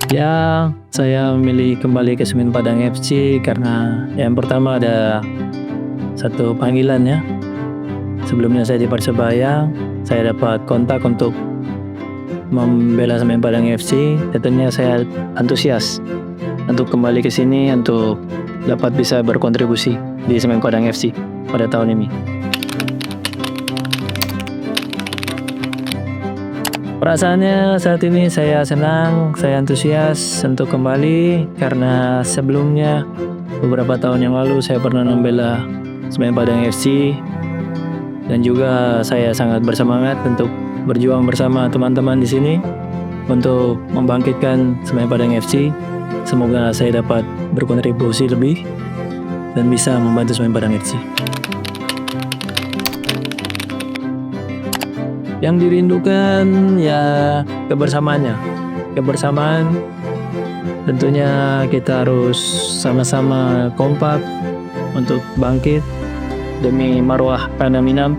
Ya, saya memilih kembali ke Semen Padang FC karena yang pertama ada satu panggilan ya. Sebelumnya saya di Persebaya, saya dapat kontak untuk membela Semen Padang FC. Tentunya saya antusias untuk kembali ke sini untuk dapat bisa berkontribusi di Semen Padang FC pada tahun ini. Perasaannya saat ini saya senang, saya antusias untuk kembali karena sebelumnya beberapa tahun yang lalu saya pernah membela Semen Padang FC dan juga saya sangat bersemangat untuk berjuang bersama teman-teman di sini untuk membangkitkan Semen Padang FC. Semoga saya dapat berkontribusi lebih dan bisa membantu Semen Padang FC. Yang dirindukan ya kebersamaan. Tentunya kita harus sama-sama kompak untuk bangkit demi marwah Tanah Minang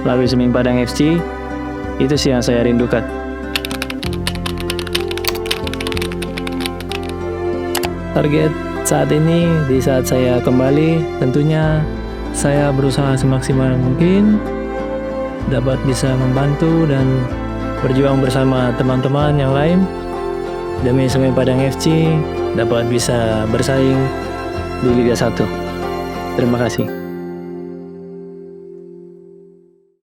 melalui Semen Padang FC. Itu sih yang saya rindukan. Target saat ini, di saat saya kembali, tentunya saya berusaha semaksimal mungkin dapat bisa membantu dan berjuang bersama teman-teman yang lain demi Semen Padang FC dapat bisa bersaing di Liga 1. Terima kasih.